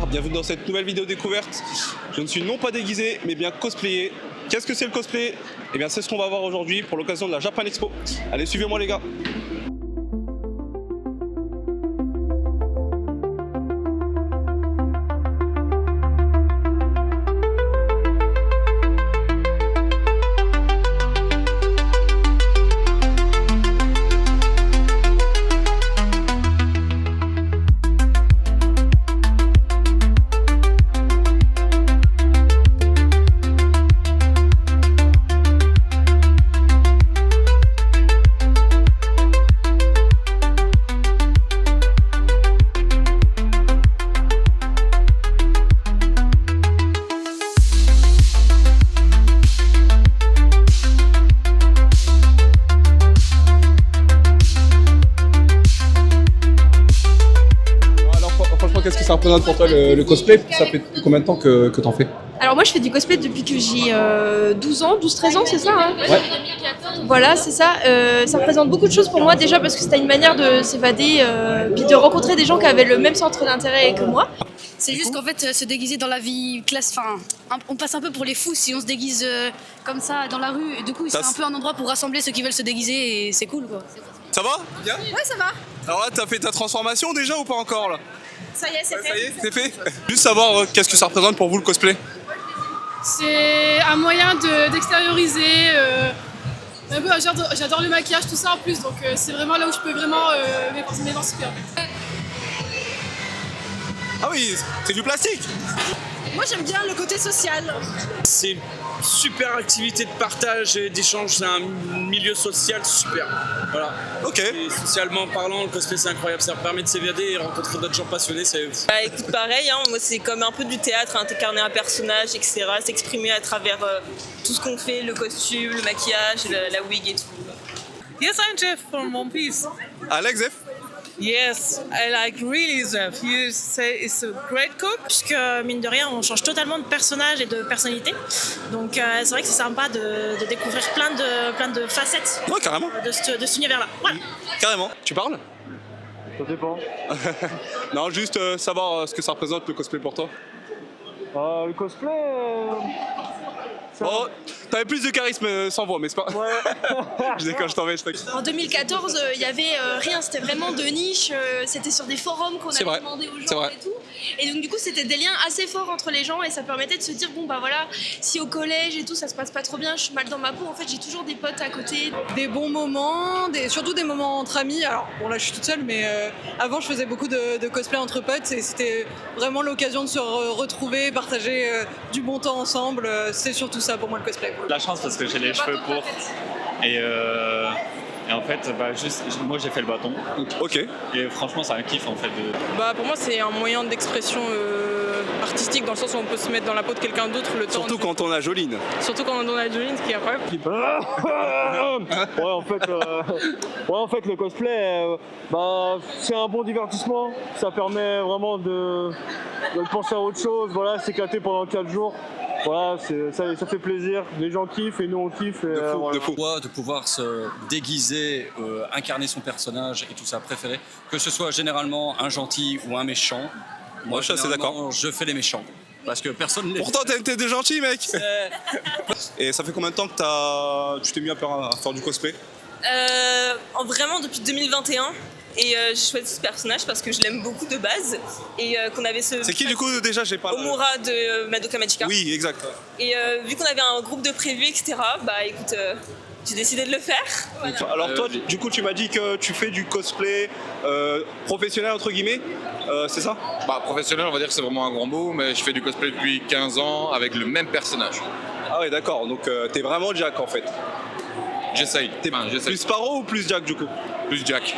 bonsoir, bienvenue dans cette nouvelle vidéo découverte. Je ne suis non pas déguisé, mais bien cosplayé. Qu'est-ce que c'est le cosplay? Eh bien c'est ce qu'on va voir aujourd'hui pour l'occasion de la Japan Expo. Allez, suivez-moi les gars. Qu'est-ce que ça représente pour toi le cosplay? Ça fait combien de temps que t'en fais? Alors moi je fais du cosplay depuis que j'ai 12 ans, 12-13 ans, c'est ça hein? Ouais. Voilà, c'est ça. Ça représente beaucoup de choses pour moi déjà parce que c'était une manière de s'évader puis de rencontrer des gens qui avaient le même centre d'intérêt que moi. C'est juste qu'en fait, se déguiser dans la vie classe, on passe un peu pour les fous si on se déguise comme ça dans la rue. Et du coup, c'est un peu un endroit pour rassembler ceux qui veulent se déguiser et c'est cool quoi. Ça va? Bien? Ouais, ça va. Alors là, t'as fait ta transformation déjà ou pas encore là? Ça y est, c'est fait. Ça y est, c'est fait? Juste savoir qu'est-ce que ça représente pour vous le cosplay? C'est un moyen d'extérioriser. J'adore le maquillage, tout ça en plus, donc c'est vraiment là où je peux vraiment m'émanciper en fait. Ah oui, c'est du plastique! Moi j'aime bien le côté social. C'est une super activité de partage et d'échange, c'est un milieu social super. Voilà. Ok. Et socialement parlant, le cosplay c'est incroyable, ça permet de s'évader et rencontrer d'autres gens passionnés, c'est ouf. Bah écoute, pareil, hein, moi c'est comme un peu du théâtre, incarner un personnage, etc. S'exprimer à travers tout ce qu'on fait, le costume, le maquillage, la wig et tout. Yes, I'm Jeff from One Piece. Alex, Zef? Yes, I like really Jeff. You say it's a great cook. Puisque mine de rien, on change totalement de personnage et de personnalité. Donc c'est vrai que c'est sympa de découvrir plein de facettes Ouais, carrément. de cet univers-là. Voilà. Carrément. Tu parles? Ça dépend. Non, juste savoir ce que ça représente le cosplay pour toi. Le cosplay. Oh, t'avais plus de charisme sans voix, mais c'est pas. Ouais. Je déconne, je t'en vais, je t'inquiète. En 2014, il y avait rien, c'était vraiment de niche, c'était sur des forums qu'on C'est allait vrai. demander aux C'est gens vrai. et tout. Et donc du coup, c'était des liens assez forts entre les gens et ça permettait de se dire bon bah voilà, si au collège et tout ça se passe pas trop bien, je suis mal dans ma peau, en fait j'ai toujours des potes à côté. Des bons moments, surtout des moments entre amis. Alors bon là je suis toute seule, mais avant je faisais beaucoup de cosplay entre potes et c'était vraiment l'occasion de se retrouver, partager du bon temps ensemble. C'est surtout ça pour moi le cosplay. La chance parce que j'ai les cheveux courts et en fait moi j'ai fait le bâton. Ok. Et franchement c'est un kiff en fait Pour moi c'est un moyen d'expression artistique dans le sens où on peut se mettre dans la peau de quelqu'un d'autre le temps. Surtout quand on a Joline. Surtout quand on a Jolene, ce qui est incroyable. En fait, le cosplay, c'est un bon divertissement. Ça permet vraiment de penser à autre chose. Voilà, s'éclater pendant 4 jours. Voilà, ça fait plaisir. Les gens kiffent et nous on kiffe. Et, De fou. De pouvoir se déguiser, incarner son personnage et tout ça préféré, que ce soit généralement un gentil ou un méchant. Moi, je suis assez d'accord. Je fais les méchants. Parce que personne ne les Pourtant, t'es de gentil, mec. Et ça fait combien de temps que tu t'es mis à faire du cosplay? Vraiment depuis 2021. Et j'ai choisi ce personnage parce que je l'aime beaucoup de base. Et qu'on avait ce. C'est qui du coup déjà? J'ai pas. Omura de Madoka Magica. Oui, exact. Et vu qu'on avait un groupe de prévus, etc., bah écoute, j'ai décidé de le faire. Voilà. Alors toi, du coup, tu m'as dit que tu fais du cosplay professionnel entre guillemets, c'est ça? Professionnel, on va dire que c'est vraiment un grand mot, mais je fais du cosplay depuis 15 ans avec le même personnage. Ah ouais, d'accord. Donc t'es vraiment Jack en fait. J'essaye. Plus Sparrow ou plus Jack du coup? Plus Jack.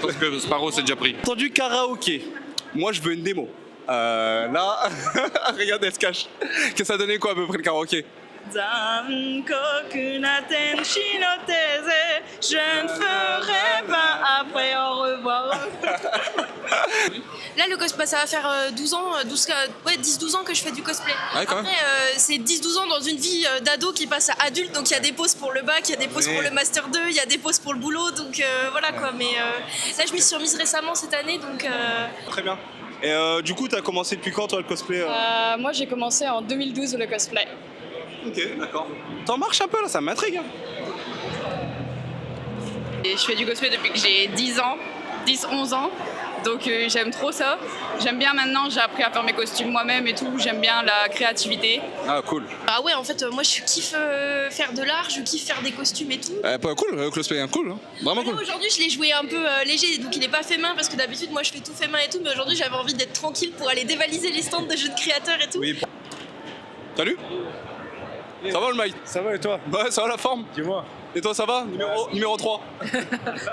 Parce que Sparrow c'est déjà pris. Entendu karaoké. Moi, je veux une démo. Là, regarde, elle se cache. Que ça donnait quoi à peu près le karaoké? Je ne ferai pas après, au revoir. Là, le cosplay, ça va faire 12 ans, 10-12 ans que je fais du cosplay. Ouais, quand même. Après, c'est 10-12 ans dans une vie d'ado qui passe à adulte, donc il y a des pauses pour le bac, il y a des pauses pour le Master 2, il y a des pauses pour le boulot, donc voilà quoi. Mais là, je m'y suis remise récemment cette année, donc... Très bien. Et du coup, t'as commencé depuis quand toi le cosplay Moi j'ai commencé en 2012 le cosplay. Ok, d'accord. T'en marches un peu là, ça m'intrigue. Et je fais du cosplay depuis que j'ai 10-11 ans. Donc j'aime trop ça. J'aime bien maintenant, j'ai appris à faire mes costumes moi-même et tout. J'aime bien la créativité. Ah cool. Ah ouais, en fait, moi je kiffe faire de l'art, je kiffe faire des costumes et tout. Pas cool, le cosplay, cool, hein. Vraiment cool. Aujourd'hui, je l'ai joué un peu léger, donc il n'est pas fait main parce que d'habitude, moi je fais tout fait main et tout. Mais aujourd'hui, j'avais envie d'être tranquille pour aller dévaliser les stands de jeux de créateurs et tout. Oui. Salut. Ça va le Mike? Ça va et toi? Ouais, ça va la forme? Dis-moi. Et toi, ça va? Numéro 3.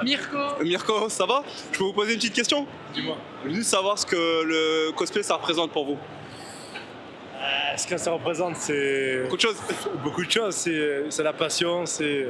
Mirko, ça va? Je peux vous poser une petite question? Dis-moi. Je veux juste savoir ce que le cosplay ça représente pour vous. Ce que ça représente, c'est... Beaucoup de choses. Beaucoup de choses. C'est la passion, c'est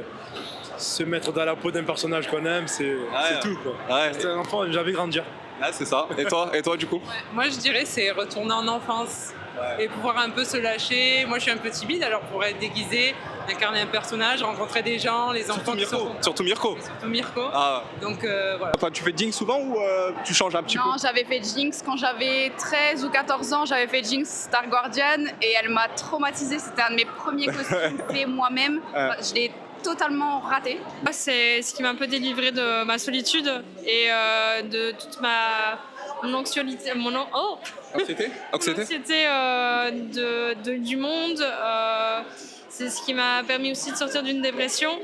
se mettre dans la peau d'un personnage qu'on aime, c'est tout quoi. Ouais. C'est un enfant, j'ai envie de grandir. Ah, c'est ça. Et toi du coup? Moi je dirais c'est retourner en enfance et pouvoir un peu se lâcher. Moi je suis un peu timide, alors pour être déguisé, incarner un personnage, rencontrer des gens, les enfants qui sont... Surtout Mirko. Surtout Mirko. Ah. Donc voilà. Enfin, tu fais Jinx souvent ou tu changes un petit peu? Non, j'avais fait Jinx quand j'avais 13 ou 14 ans, j'avais fait Jinx Star Guardian et elle m'a traumatisée. C'était un de mes premiers costumes faits moi-même. Je l'ai totalement raté. Moi, c'est ce qui m'a un peu délivré de ma solitude et de toute mon anxiété, anxiété du monde. C'est ce qui m'a permis aussi de sortir d'une dépression.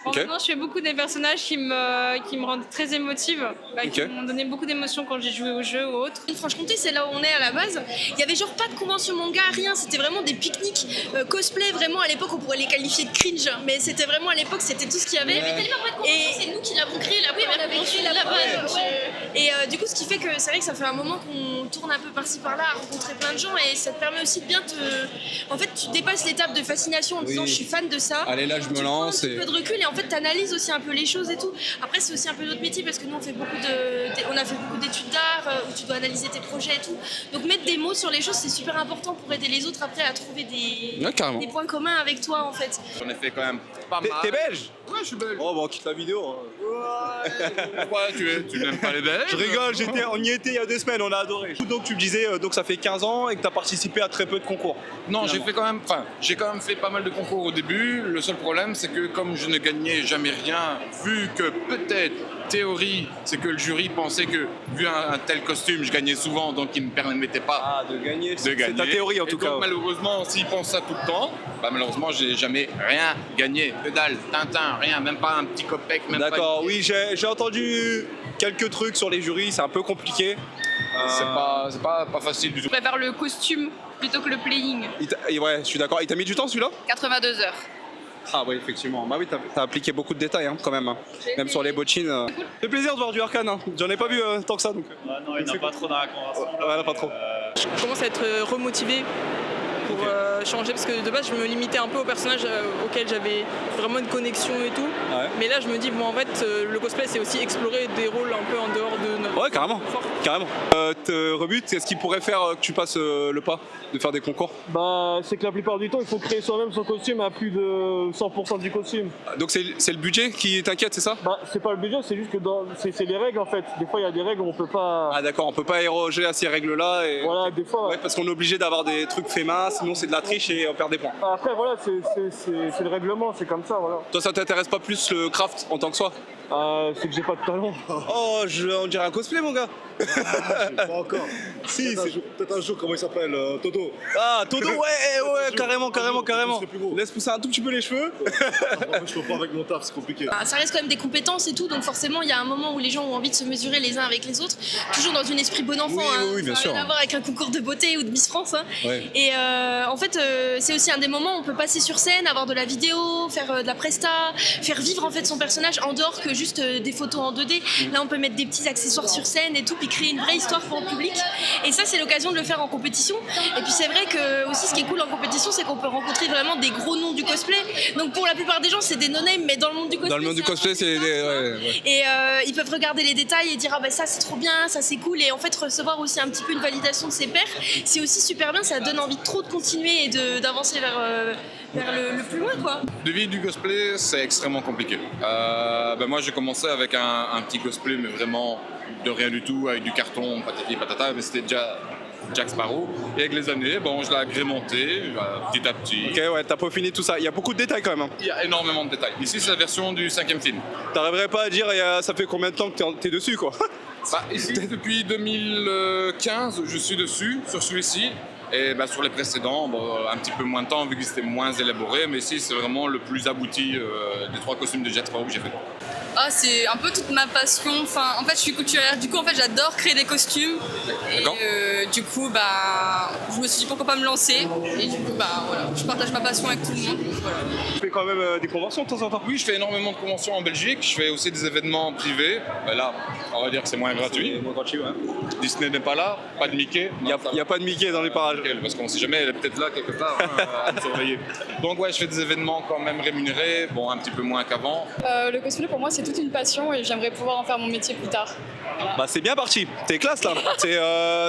Maintenant, je fais beaucoup des personnages qui me rendent très émotive, qui m'ont donné beaucoup d'émotions quand j'ai joué au jeu ou autre. Franche-Comté, c'est là où on est à la base. Il y avait genre pas de convention manga, rien. C'était vraiment des pique-niques cosplay. Vraiment, à l'époque, on pourrait les qualifier de cringe. Mais c'était vraiment à l'époque, c'était tout ce qu'il y avait. Mais tellement pas de convention, c'est nous qui l'avons créé la première convention là-bas. Et du coup, ce qui fait que c'est vrai que ça fait un moment qu'on tourne un peu par-ci par-là à rencontrer plein de gens et ça te permet aussi de bien En fait, tu dépasses l'étape de fascination en disant je suis fan de ça. Allez, là, je me lance. Tu prends un petit peu de recul et en fait, t'analyses aussi un peu les choses et tout. Après, c'est aussi un peu notre métier parce que nous, on a fait beaucoup d'études d'art où tu dois analyser tes projets et tout. Donc, mettre des mots sur les choses, c'est super important pour aider les autres après à trouver des points communs avec toi, en fait. J'en ai fait quand même pas mal. T'es belge? Ouais, je suis belge. Oh, bah, on quitte la vidéo. Pourquoi tu n'aimes pas les Belges? Je rigole, on y était il y a 2 semaines, on a adoré. Donc, tu me disais, donc ça fait 15 ans et que tu as participé à très peu de concours. Non, j'ai quand même fait pas mal de concours au début. Le seul problème, c'est que comme je ne gagnais jamais rien, vu que peut-être, théorie, c'est que le jury pensait que, vu un tel costume, je gagnais souvent, donc il ne me permettait pas de gagner. C'est ta théorie en tout cas. Malheureusement, s'ils pensent ça tout le temps, malheureusement, j'ai jamais rien gagné. Que dalle, Tintin, rien, même pas un petit copec. D'accord, oui, j'ai entendu quelques trucs sur les jurys, c'est un peu compliqué. C'est pas facile du tout. Je préfère le costume plutôt que le playing. Ouais, je suis d'accord. Il t'a mis du temps celui-là? 82 heures. Ah oui, effectivement. Bah oui, t'as appliqué beaucoup de détails quand même. Même sur les bottines. Ça fait plaisir de voir du arcane. J'en ai pas vu tant que ça. Donc. Non, il n'y en a pas trop dans la convention. Ouais, pas trop. Je commence à être remotivée pour changer parce que de base je me limitais un peu aux personnages auxquels j'avais vraiment une connexion et tout. Mais là je me dis bon en fait le cosplay c'est aussi explorer des rôles un peu en dehors de notre... Ouais, carrément. Rebut, est-ce qu'il pourrait faire que tu passes le pas de faire des concours? Bah c'est que la plupart du temps il faut créer soi-même son costume à plus de 100% du costume. Donc c'est le budget qui t'inquiète, c'est ça? Bah c'est pas le budget, c'est juste que c'est les règles en fait. Des fois il y a des règles où on peut pas... Ah d'accord, on peut pas éroger à ces règles-là. Voilà, des fois. Ouais, parce qu'on est obligé d'avoir des trucs faits main, sinon c'est de la triche et on perd des points. Après voilà, c'est le règlement, c'est comme ça, voilà. Toi ça t'intéresse pas plus le craft en tant que soi? C'est que j'ai pas de talent. Oh, on dirait un cosplay mon gars. Pas encore. Si, peut-être un jour, comment il s'appelle Toto. Ah, Toto, ouais, carrément. Laisse pousser un tout petit peu les cheveux. Je peux pas avec mon taf, c'est compliqué. Ça reste quand même des compétences et tout, donc forcément il y a un moment où les gens ont envie de se mesurer les uns avec les autres, toujours dans un esprit bon enfant. Oui, bien sûr. Ça n'a rien à voir avec un concours de beauté ou de Miss France. Ouais. Et en fait, c'est aussi un des moments où on peut passer sur scène, avoir de la vidéo, faire de la presta, faire vivre en fait son personnage en dehors que juste des photos en 2D. Là, on peut mettre des petits accessoires sur scène et tout, puis créer une vraie histoire pour le public. Et ça, c'est l'occasion de le faire en compétition. Et puis c'est vrai que aussi, ce qui est cool en compétition, c'est qu'on peut rencontrer vraiment des gros noms du cosplay. Donc pour la plupart des gens, c'est des no-names, mais dans le monde du cosplay, Dans le monde du cosplay, c'est et ils peuvent regarder les détails et dire ah bah ça c'est trop bien, ça c'est cool, et en fait recevoir aussi un petit peu une validation de ses pairs, c'est aussi super bien, ça donne envie trop de continuer et d'avancer vers le plus loin quoi. De vivre du cosplay, c'est extrêmement compliqué. Moi j'ai commencé avec un petit cosplay, mais vraiment de rien du tout, avec du carton, patati patata, mais c'était déjà Jack Sparrow. Et avec les années, je l'ai agrémenté petit à petit. Ok, ouais, t'as peaufiné tout ça. Il y a beaucoup de détails quand même. Il y a énormément de détails. Ici, c'est la version du 5e film. T'arriverais pas à dire ça fait combien de temps que t'es dessus quoi? Ici, depuis 2015, je suis dessus, sur celui-ci. Et sur les précédents, un petit peu moins de temps vu que c'était moins élaboré, mais ici c'est vraiment le plus abouti des 3 costumes de Jack Sparrow que j'ai fait. C'est un peu toute ma passion. En fait, je suis couturière. Du coup, j'adore créer des costumes. Et du coup, je me suis dit pourquoi pas me lancer. Et du coup, voilà, je partage ma passion avec tout le monde. Voilà. Tu fais quand même des conventions de temps en temps? Oui, je fais énormément de conventions en Belgique. Je fais aussi des événements privés. Là, on va dire que c'est moins gratuit. C'est moins gratuit, ouais. Disney n'est pas là, pas de Mickey. Il n'y a pas de Mickey dans les parages. Parce qu'on ne sait jamais, elle est peut-être là quelque part à me surveiller. Donc ouais, je fais des événements quand même rémunérés, un petit peu moins qu'avant. Le cosplay pour moi c'est toute une passion et j'aimerais pouvoir en faire mon métier plus tard. Voilà. C'est bien parti, t'es classe là.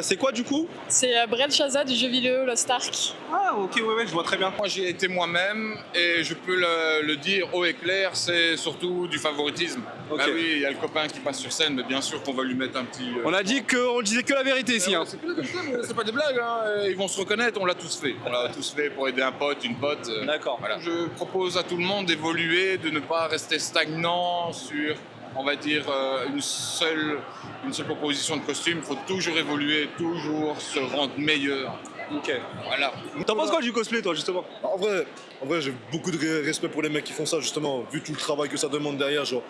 C'est quoi du coup? C'est Brel Shaza du jeu vidéo Lost Ark. Ah ok, ouais, je vois très bien. Moi j'ai été moi-même et je peux le dire haut et clair, c'est surtout du favoritisme. Okay. Oui, il y a le copain qui passe sur scène, mais bien sûr qu'on va lui mettre un petit... On a dit qu'on disait que la vérité ici. C'est pas des blagues, ils vont se reconnaître, on l'a tous fait. On l'a tous fait pour aider un pote, une pote. D'accord. Voilà. Je propose à tout le monde d'évoluer, de ne pas rester stagnant sur, on va dire, une seule proposition de costume. Il faut toujours évoluer, toujours se rendre meilleur. Ok. Voilà. T'en penses quoi du cosplay toi justement? En vrai j'ai beaucoup de respect pour les mecs qui font ça justement, vu tout le travail que ça demande derrière, genre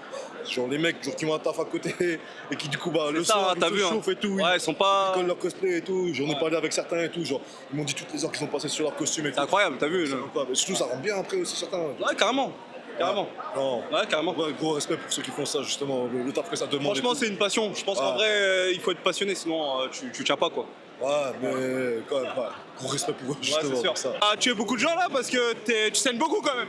les mecs qui ont un taf à côté et qui du coup le soir ils se chauffent et tout, ils sont pas... ils collent leur cosplay et tout, j'en ai parlé avec certains et tout, ils m'ont dit toutes les heures qu'ils ont passé sur leur costume et tout. C'est incroyable, t'as vu mais surtout ça rend bien après aussi certains. Ouais, carrément. Ouais, carrément. Ouais, gros respect pour ceux qui font ça justement, le taf que ça demande. Franchement c'est une passion, je pense qu'en vrai il faut être passionné sinon tu tiens pas quoi. Ouais, mais quand même, gros respect pour eux, justement. Ouais, c'est sûr. Tu es beaucoup de gens là parce que tu saignes beaucoup quand même.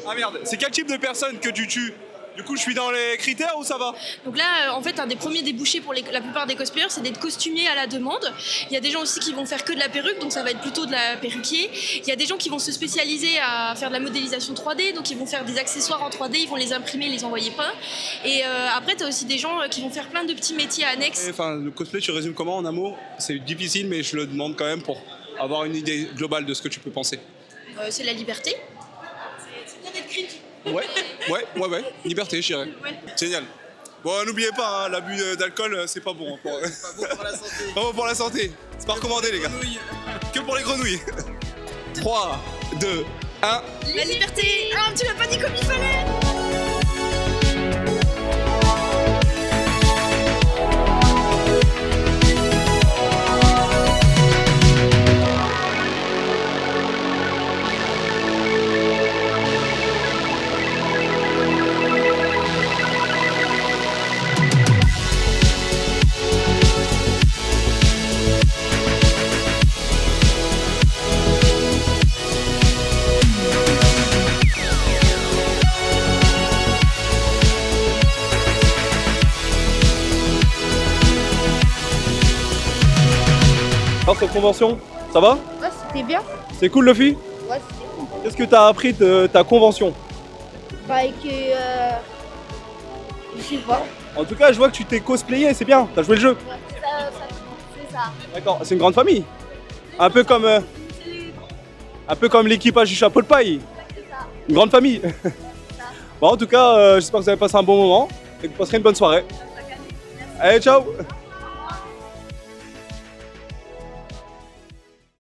Ah merde, c'est quel type de personne que tu tues? Du coup, je suis dans les critères ou ça va? Donc là, en fait, un des premiers débouchés pour la plupart des cosplayers, c'est d'être costumier à la demande. Il y a des gens aussi qui vont faire que de la perruque, donc ça va être plutôt de la perruquier. Il y a des gens qui vont se spécialiser à faire de la modélisation 3D, donc ils vont faire des accessoires en 3D, ils vont les imprimer, les envoyer peindre. Et après, tu as aussi des gens qui vont faire plein de petits métiers annexes. Enfin, le cosplay, tu résumes comment en un mot? C'est difficile, mais je le demande quand même pour avoir une idée globale de ce que tu peux penser. C'est la liberté. C'est bien d'être cringe. Ouais, liberté, je dirais. Ouais. Génial. Bon, n'oubliez pas, l'abus d'alcool, c'est pas bon. Pas bon pour la santé. Pas bon pour la santé. C'est pas recommandé, les gars. Que pour les grenouilles. 3, 2, 1. La liberté. Ah, tu l'as pas dit comme il fallait. Alors, cette convention, ça va? Ouais, c'était bien. C'est cool, Luffy? Ouais, c'était cool. Qu'est-ce que t'as appris de ta convention? Que... je sais pas. En tout cas, je vois que tu t'es cosplayé, c'est bien, t'as joué le jeu. Ouais, c'est ça. D'accord, c'est une grande famille. Un peu comme l'équipage du chapeau de paille. Une grande famille. Bon, en tout cas, j'espère que vous avez passé un bon moment et que vous passerez une bonne soirée. Allez, ciao!